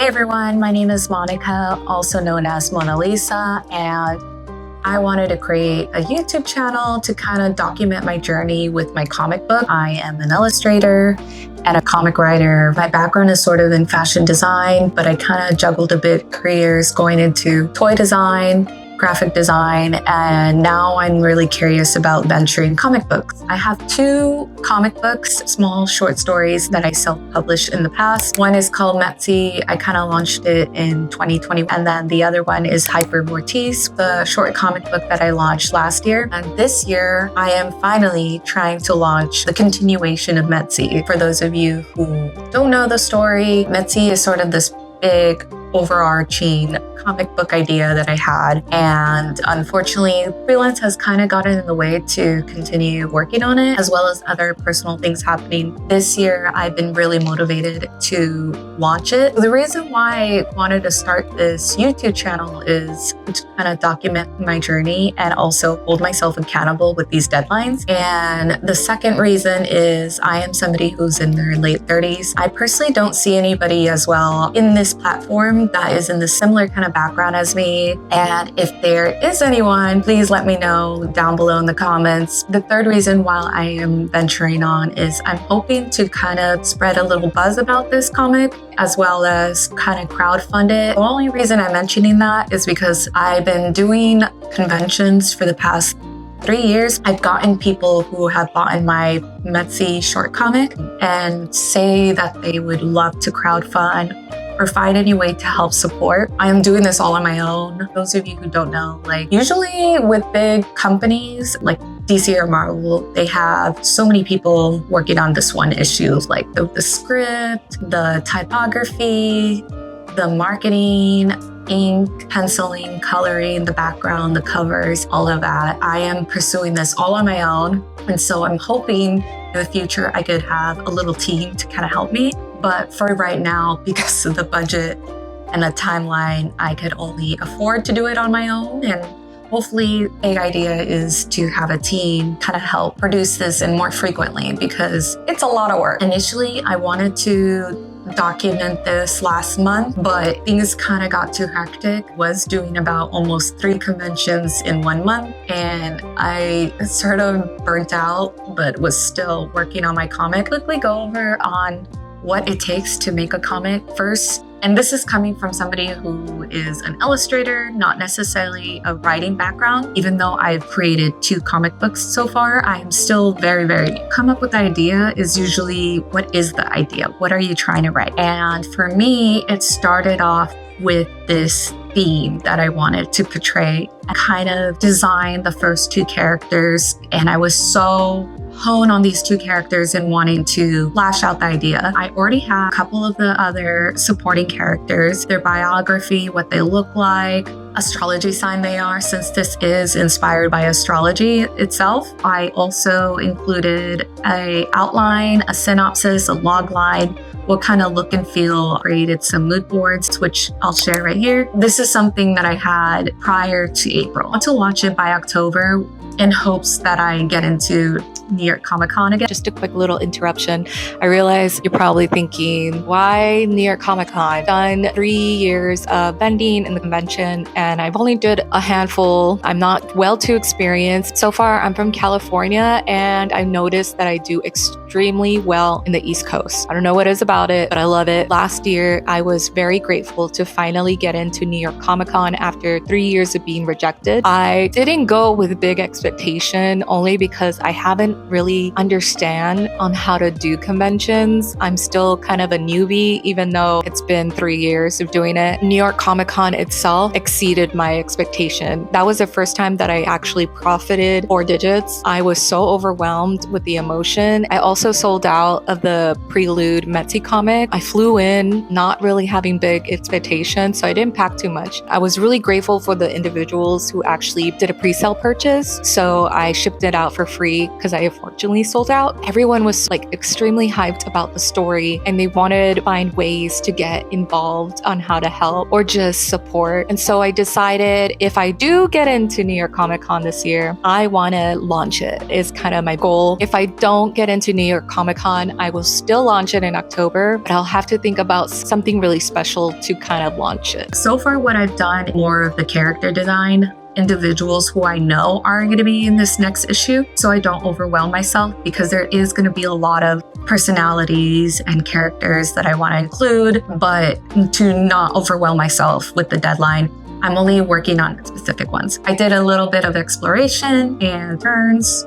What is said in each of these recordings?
Hey everyone, my name is Monica, also known as Moniliza, and I wanted to create a YouTube channel to kind of document my journey with my comic book. I am an illustrator and a comic writer. My background is sort of in fashion design, but I kind of juggled a bit careers going into toy design, graphic design, and now I'm really curious about venturing comic books. I have 2 comic books, small short stories that I self-published in the past. One is called Metzi. I kind of launched it in 2020. And then the other one is Hyper Vortice, the short comic book that I launched last year. And this year, I am finally trying to launch the continuation of Metzi. For those of you who don't know the story, Metzi is sort of this big overarching comic book idea that I had, and unfortunately freelance has kind of gotten in the way to continue working on it, as well as other personal things happening. This year I've been really motivated to launch it. The reason why I wanted to start this YouTube channel is to kind of document my journey and also hold myself accountable with these deadlines. And the second reason is I am somebody who's in their late 30s. I personally don't see anybody as well in this platform that is in the similar kind of background as me. And if there is anyone, please let me know down below in the comments. The third reason why I am venturing on is I'm hoping to kind of spread a little buzz about this comic, as well as kind of crowdfund it. The only reason I'm mentioning that is because I've been doing conventions for the past 3 years. I've gotten people who have bought my Metzi short comic and say that they would love to crowdfund or find any way to help support. I am doing this all on my own. Those of you who don't know, usually with big companies like DC or Marvel, they have so many people working on this one issue, like the script, the typography, the marketing, ink, penciling, coloring, the background, the covers, all of that. I am pursuing this all on my own. And so I'm hoping in the future I could have a little team to kind of help me. But for right now, because of the budget and the timeline, I could only afford to do it on my own. And hopefully, big idea is to have a team kind of help produce this and more frequently, because it's a lot of work. Initially, I wanted to document this last month, but things kind of got too hectic. Was doing about almost 3 conventions in 1 month, and I sort of burnt out, but was still working on my comic. Quickly go over on what it takes to make a comic first. And this is coming from somebody who is an illustrator, not necessarily a writing background. Even though I've created 2 comic books so far, I'm still very new. Come up with the idea is usually, what is the idea? What are you trying to write? And for me, it started off with this theme that I wanted to portray. I kind of designed the first 2 characters, and I was so honed on these 2 characters and wanting to flash out the idea. I already have a couple of the other supporting characters, their biography, what they look like, astrology sign they are, since this is inspired by astrology itself. I also included an outline, a synopsis, a log line, what kind of look and feel. Created some mood boards, which I'll share right here. This is something that I had prior to April. I want to launch it by October in hopes that I get into New York Comic Con again. Just a quick little interruption. I realize you're probably thinking, why New York Comic Con? I've done 3 years of vending in the convention, and I've only did a handful. I'm not well too experienced. So far, I'm from California, and I noticed that I do extremely well in the East Coast. I don't know what it is about it, but I love it. Last year, I was very grateful to finally get into New York Comic Con after 3 years of being rejected. I didn't go with big expectation, only because I haven't really understand on how to do conventions. I'm still kind of a newbie, even though it's been 3 years of doing it. New York Comic Con itself exceeded my expectation. That was the first time that I actually profited 4 digits. I was so overwhelmed with the emotion. I also sold out of the Prelude Metzi comic. I flew in not really having big expectations, so I didn't pack too much. I was really grateful for the individuals who actually did a pre-sale purchase, so I shipped it out for free because I unfortunately sold out. Everyone was like extremely hyped about the story and they wanted to find ways to get involved on how to help or just support. And so I decided if I do get into New York Comic Con this year, I want to launch it is kind of my goal. If I don't get into New York Comic Con, I will still launch it in October, but I'll have to think about something really special to kind of launch it. So far, what I've done, more of the character design, individuals who I know are going to be in this next issue, so I don't overwhelm myself, because there is going to be a lot of personalities and characters that I want to include, but to not overwhelm myself with the deadline, I'm only working on specific ones. I did a little bit of exploration and turns.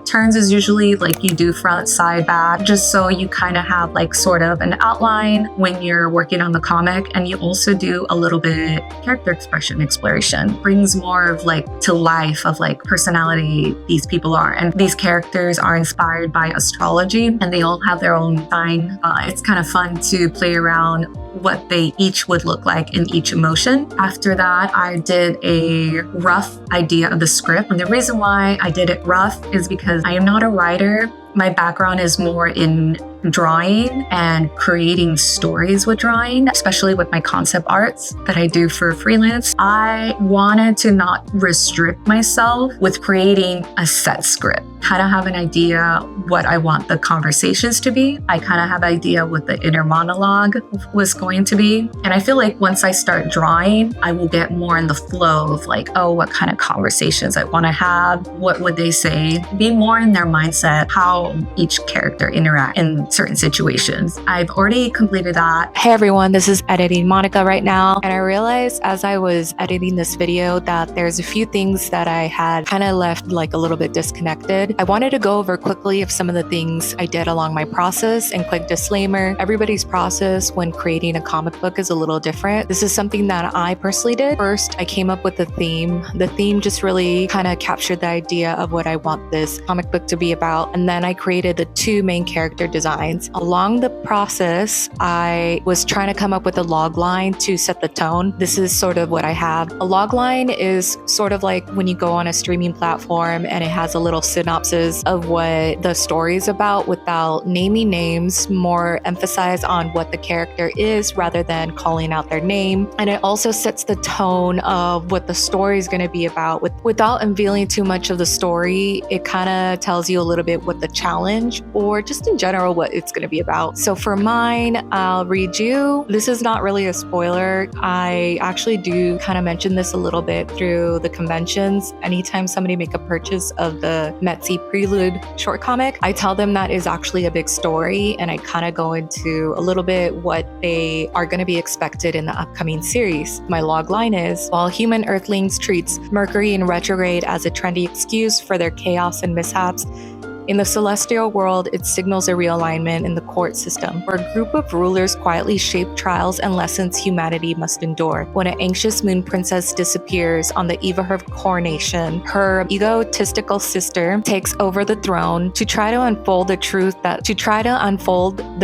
Turns is usually like you do front, side, back, just so you kind of have like sort of an outline when you're working on the comic. And you also do a little bit character expression exploration, brings more of like to life of like personality these people are. And these characters are inspired by astrology and they all have their own sign. It's kind of fun to play around what they each would look like in each emotion. After that, I did a rough idea of the script. And the reason why I did it rough is because I am not a writer. My background is more in drawing and creating stories with drawing, especially with my concept arts that I do for freelance. I wanted to not restrict myself with creating a set script. Kind of have an idea what I want the conversations to be. I kind of have an idea what the inner monologue was going to be. And I feel like once I start drawing, I will get more in the flow of like, oh, what kind of conversations I want to have? What would they say? Be more in their mindset, how each character interact in certain situations. I've already completed that. Hey everyone, this is editing Monica right now. And I realized as I was editing this video that there's a few things that I had kind of left like a little bit disconnected. I wanted to go over quickly of some of the things I did along my process. And quick disclaimer, everybody's process when creating a comic book is a little different. This is something that I personally did. First, I came up with a theme. The theme just really kind of captured the idea of what I want this comic book to be about. And then I created the two main character designs. Along the process, I was trying to come up with a log line to set the tone. This is sort of what I have. A log line is sort of like when you go on a streaming platform and it has a little synopsis of what the story is about without naming names, more emphasize on what the character is rather than calling out their name. And it also sets the tone of what the story is going to be about. Without unveiling too much of the story, it kind of tells you a little bit what the challenge or just in general what it's going to be about. So for mine, I'll read you. This is not really a spoiler. I actually do kind of mention this a little bit through the conventions. Anytime somebody make a purchase of the Metzi Prelude short comic, I tell them that is actually a big story, and I kind of go into a little bit what they are going to be expected in the upcoming series. My log line is, while human earthlings treats Mercury in retrograde as a trendy excuse for their chaos and mishaps, in the celestial world, it signals a realignment in the court system, where a group of rulers quietly shape trials and lessons humanity must endure. When an anxious moon princess disappears on the eve of her coronation, her egotistical sister takes over the throne to try to unfold the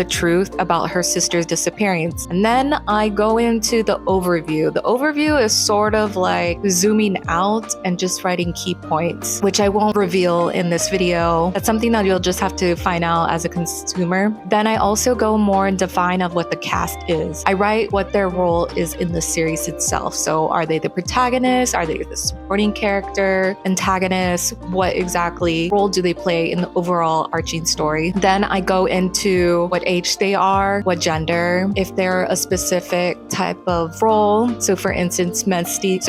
truth about her sister's disappearance. And then I go into the overview. The overview is sort of like zooming out and just writing key points, which I won't reveal in this video. That's something that you'll just have to find out as a consumer. Then I also go more and define of what the cast is. I write what their role is in the series itself. So are they the protagonist? Are they the supporting character? Antagonist? What exactly role do they play in the overall arching story? Then I go into what age they are, what gender, if they're a specific type of role. So for instance, Metzi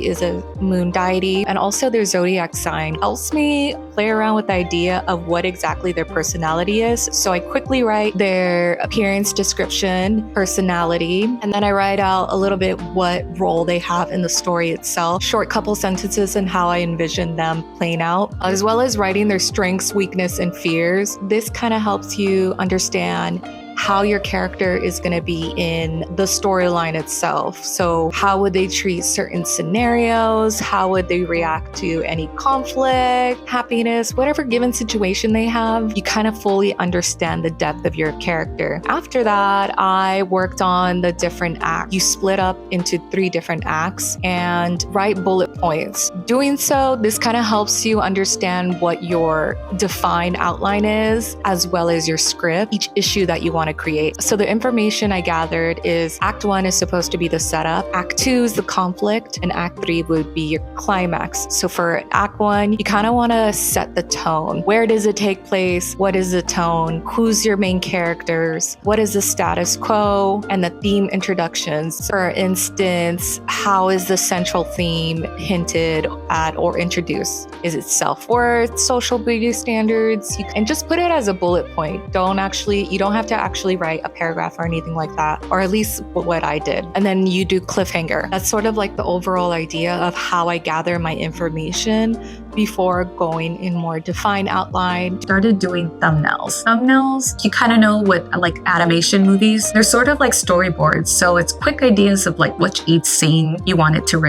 is a moon deity, and also their zodiac sign helps me play around with the idea of what exactly their personality is. So I quickly write their appearance description, personality, and then I write out a little bit what role they have in the story itself, short couple sentences and how I envision them playing out, as well as writing their strengths, weakness, and fears. This kind of helps you understand how your character is going to be in the storyline itself. So how would they treat certain scenarios? How would they react to any conflict, happiness, whatever given situation they have? You kind of fully understand the depth of your character. After that, I worked on the different acts. You split up into 3 different acts and write bullet points. Doing so, this kind of helps you understand what your defined outline is, as well as your script, each issue that you want to create. So the information I gathered is Act 1 is supposed to be the setup, Act 2 is the conflict, and Act 3 would be your climax. So for Act 1, you kind of want to set the tone. Where does it take place? What is the tone? Who's your main characters? What is the status quo? And the theme introductions. For instance, how is the central theme hinted at or introduced? Is it self-worth, social beauty standards? And just put it as a bullet point. You don't have to actually write a paragraph or anything like that, or at least what I did. And then you do cliffhanger. That's sort of like the overall idea of how I gather my information before going in more defined outline. Started doing thumbnails. Thumbnails, you kind of know what like animation movies, they're sort of like storyboards. So it's quick ideas of like which each scene you want it to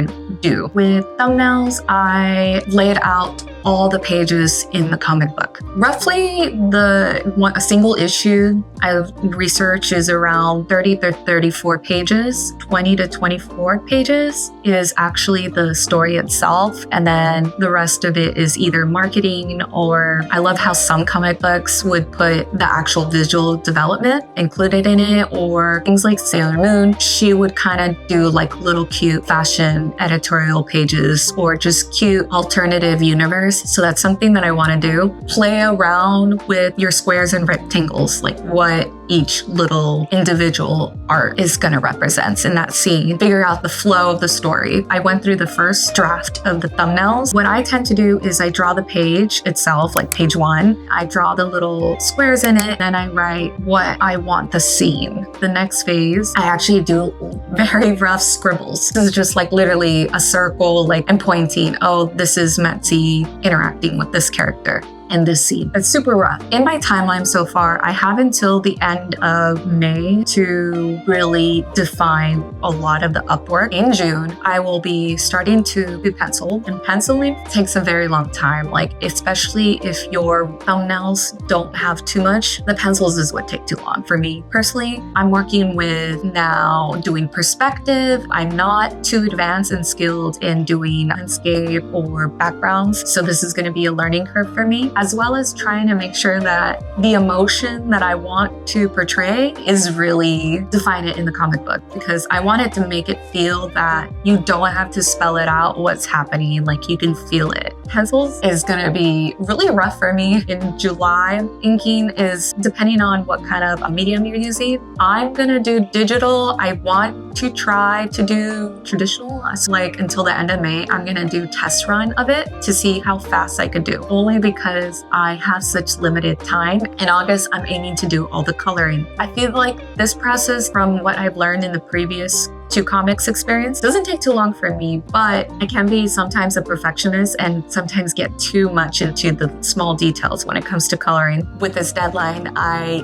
do. With thumbnails, I laid out all the pages in the comic book. Roughly a single issue I've researched is around 30 to 34 pages. 20 to 24 pages is actually the story itself. And then the rest of it is either marketing, or I love how some comic books would put the actual visual development included in it, or things like Sailor Moon. She would kind of do like little cute fashion editorial pages or just cute alternative universe. So that's something that I want to do. Play around with your squares and rectangles, like what each little individual art is going to represent in that scene. Figure out the flow of the story. I went through the first draft of the thumbnails. What I tend to do is I draw the page itself, like page 1. I draw the little squares in it, then I write what I want the scene. The next phase, I actually do very rough scribbles. This is just like literally a circle, like and pointing, oh, this is Metzi interacting with this character in this scene. It's super rough. In my timeline so far, I have until the end of May to really define a lot of the upwork. In June, I will be starting to do pencil, and penciling takes a very long time. Like, especially if your thumbnails don't have too much, the pencils is what take too long. For me personally, I'm working with now doing perspective. I'm not too advanced and skilled in doing landscape or backgrounds. So this is going to be a learning curve for me, as well as trying to make sure that the emotion that I want to portray is really defined in the comic book, because I want it to make it feel that you don't have to spell it out what's happening, like you can feel it. Pencils is going to be really rough for me in July. Inking is depending on what kind of a medium you're using. I'm going to do digital. I want to try to do traditional. So like until the end of May, I'm going to do test run of it to see how fast I could do, only because I have such limited time. In August, I'm aiming to do all the coloring. I feel like this process, from what I've learned in the previous 2 comics experience, doesn't take too long for me, but I can be sometimes a perfectionist and sometimes get too much into the small details when it comes to coloring. With this deadline,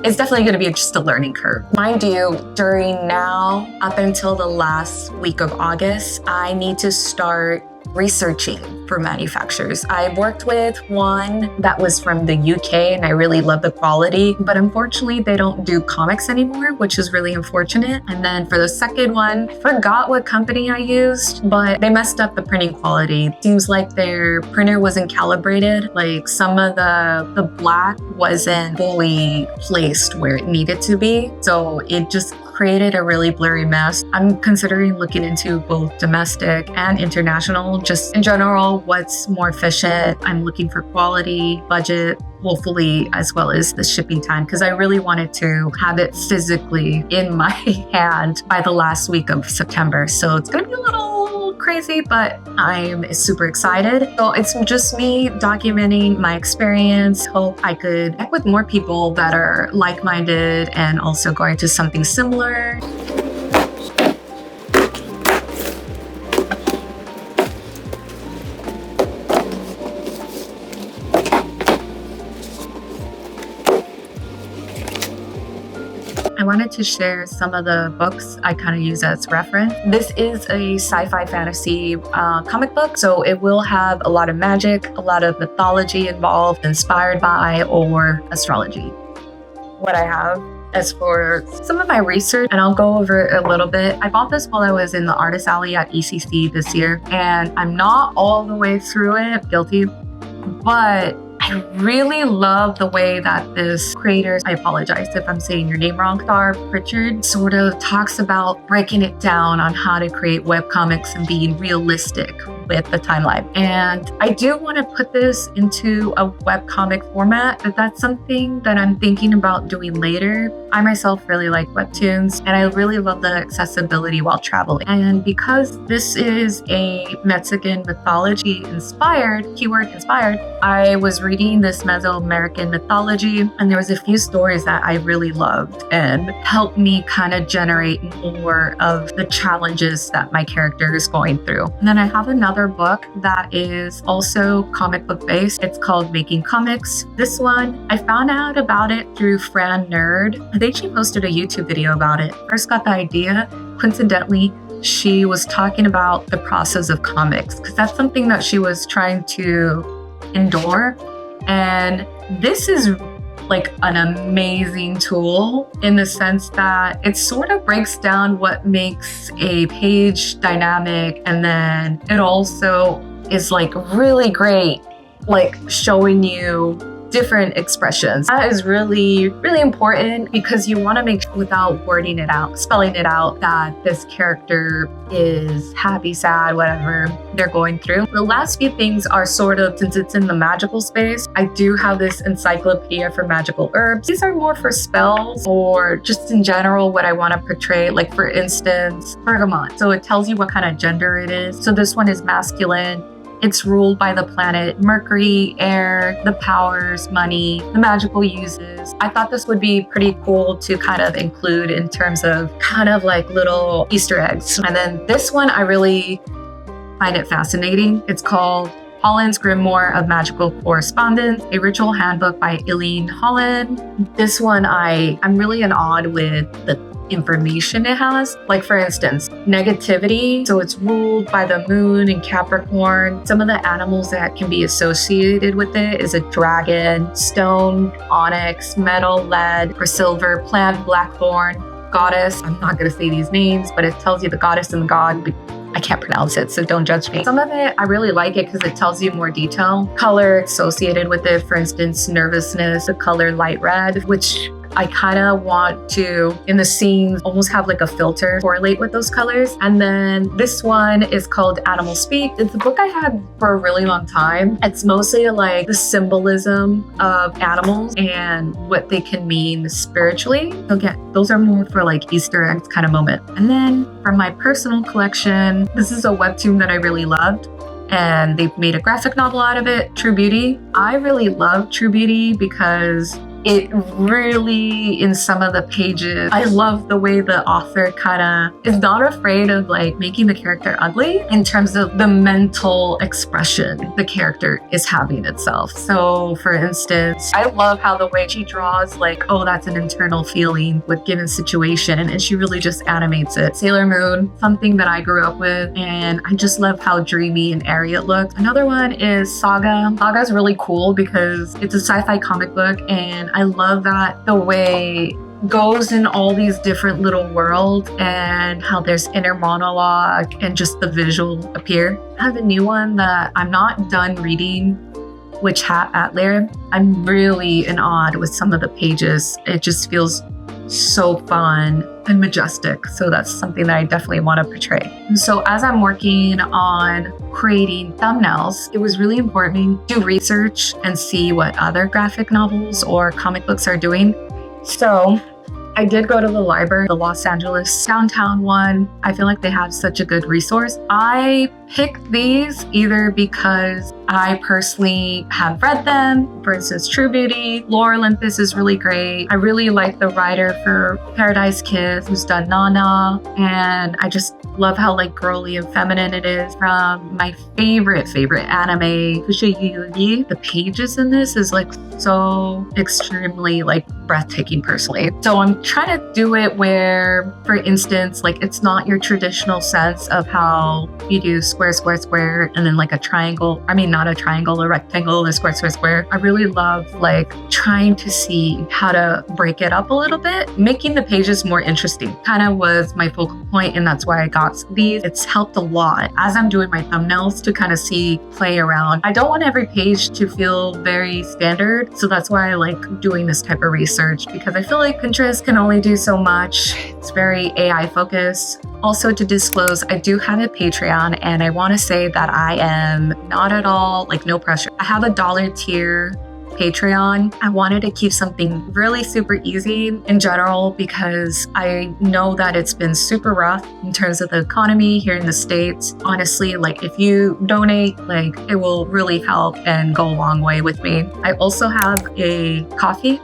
it's definitely going to be just a learning curve. Mind you, during now up until the last week of August, I need to start researching for manufacturers. I worked with one that was from the UK and I really love the quality, but unfortunately they don't do comics anymore, which is really unfortunate. And then for the second one, I forgot what company I used, but they messed up the printing quality. Seems like their printer wasn't calibrated. Like some of the black wasn't fully placed where it needed to be. So it just created a really blurry mess. I'm considering looking into both domestic and international, just in general, what's more efficient. I'm looking for quality, budget, hopefully, as well as the shipping time, because I really wanted to have it physically in my hand by the last week of September. So it's going to be a little crazy, but I'm super excited. So it's just me documenting my experience. Hope I could connect with more people that are like-minded and also going to something similar. I wanted to share some of the books I kind of use as reference. This is a sci-fi fantasy comic book, so it will have a lot of magic, a lot of mythology involved, inspired by or astrology. What I have as for some of my research, and I'll go over it a little bit. I bought this while I was in the Artist Alley at ECC this year, and I'm not all the way through it, guilty, but I really love the way that this creator, I apologize if I'm saying your name wrong, Star Pritchard, sort of talks about breaking it down on how to create webcomics and being realistic with the timeline. And I do want to put this into a webcomic format, but that's something that I'm thinking about doing later. I myself really like webtoons, and I really love the accessibility while traveling. And because this is a Mexican mythology inspired, keyword inspired, I was reading this Mesoamerican mythology, and there was a few stories that I really loved and helped me kind of generate more of the challenges that my character is going through. And then I have another book that is also comic book based. It's called Making Comics. This one, I found out about it through Fran Nerd. I think she posted a YouTube video about it. First got the idea, coincidentally, she was talking about the process of comics because that's something that she was trying to endure. And this is like an amazing tool in the sense that it sort of breaks down what makes a page dynamic, and then it also is like really great, like showing you different expressions. That is really, really important because you want to make sure without wording it out, spelling it out, that this character is happy, sad, whatever they're going through. The last few things are sort of, since it's in the magical space, I do have this encyclopedia for magical herbs. These are more for spells or just in general what I want to portray. Like for instance, bergamot. So it tells you what kind of gender it is. So this one is masculine. It's ruled by the planet Mercury, air, the powers, money, the magical uses. I thought this would be pretty cool to kind of include in terms of kind of like little Easter eggs. And then this one, I really find it fascinating. It's called Holland's Grimoire of Magical Correspondence, a ritual handbook by Eileen Holland. This one, I'm really in awe with the information it has. Like for instance, negativity. So it's ruled by the moon in Capricorn. Some of the animals that can be associated with it is a dragon, stone, onyx, metal, lead, or silver, plant, blackthorn, goddess. I'm not going to say these names, but it tells you the goddess and the god. I can't pronounce it, so don't judge me. Some of it, I really like it because it tells you more detail. Color associated with it, for instance, nervousness, the color light red, which I kind of want to, in the scenes, almost have like a filter correlate with those colors. And then this one is called Animal Speak. It's a book I had for a really long time. It's mostly like the symbolism of animals and what they can mean spiritually. So again, those are more for like Easter eggs kind of moment. And then for my personal collection, this is a webtoon that I really loved, and they've made a graphic novel out of it, True Beauty. I really love True Beauty because it really, in some of the pages, I love the way the author kind of is not afraid of like making the character ugly in terms of the mental expression the character is having itself. So for instance, I love how the way she draws like, oh, that's an internal feeling with given situation, and she really just animates it. Sailor Moon, something that I grew up with, and I just love how dreamy and airy it looks. Another one is Saga. Saga is really cool because it's a sci-fi comic book, and I love that the way goes in all these different little worlds and how there's inner monologue and just the visual appear. I have a new one that I'm not done reading, Witch Hat Atelier. I'm really in awe with some of the pages. It just feels so fun and majestic. So that's something that I definitely want to portray. And so as I'm working on creating thumbnails, it was really important to do research and see what other graphic novels or comic books are doing. So I did go to the library, the Los Angeles downtown one. I feel like they have such a good resource. I picked these either because I personally have read them. For instance, True Beauty, Lore Olympus is really great. I really like the writer for Paradise Kiss who's done Nana, and I just love how like girly and feminine it is. From my favorite anime, Fushigi. The pages in this is like so extremely like breathtaking personally. So I'm trying to do it where, for instance, like it's not your traditional sense of how you do square, square, square, and then like a triangle. I mean, not a triangle, a rectangle, a square, square, square. I really love like trying to see how to break it up a little bit, making the pages more interesting. Kind of was my focal point, and that's why I got these. It's helped a lot as I'm doing my thumbnails to kind of see, play around. I don't want every page to feel very standard, so that's why I like doing this type of research, because I feel like Pinterest can only do so much. It's very AI focused. Also, to disclose, I do have a Patreon, and I want to say that I am not at all, like, no pressure. I have a $1 tier Patreon. I wanted to keep something really super easy in general because I know that it's been super rough in terms of the economy here in the States. Honestly, like if you donate, like it will really help and go a long way with me. I also have a Ko-fi,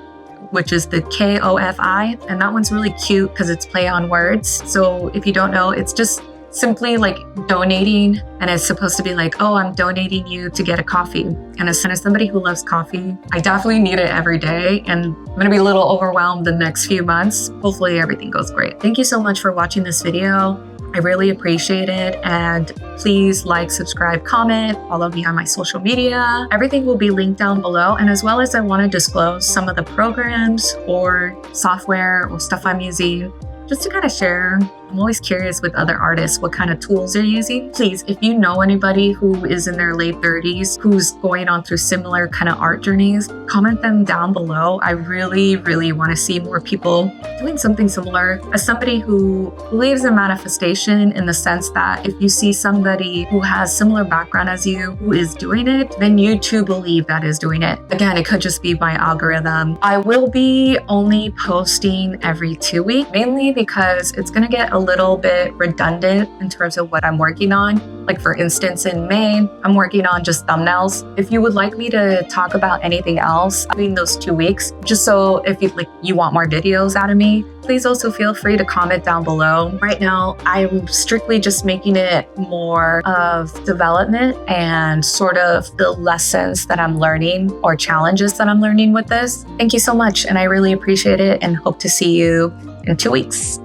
which is the Ko-fi, and that one's really cute because it's play on words. So if you don't know, it's just simply like donating, and it's supposed to be like, oh, I'm donating you to get a coffee. And as somebody who loves coffee, I definitely need it every day, and I'm gonna be a little overwhelmed the next few months. Hopefully everything goes great. Thank you so much for watching this video. I really appreciate it, and please like, subscribe, comment, follow me on my social media. Everything will be linked down below, and as well as I want to disclose some of the programs or software or stuff I'm using just to kind of share. I'm always curious with other artists what kind of tools they're using. Please, if you know anybody who is in their late 30s, who's going on through similar kind of art journeys, comment them down below. I really, really want to see more people doing something similar. As somebody who believes in manifestation in the sense that if you see somebody who has similar background as you who is doing it, then you too believe that is doing it. Again, it could just be my algorithm. I will be only posting every 2 weeks, mainly because it's going to get a little bit redundant in terms of what I'm working on. Like for instance, in May, I'm working on just thumbnails. If you would like me to talk about anything else between those 2 weeks, just so if you want more videos out of me, please also feel free to comment down below. Right now, I'm strictly just making it more of development and sort of the lessons that I'm learning or challenges that I'm learning with this. Thank you so much, and I really appreciate it, and hope to see you in 2 weeks.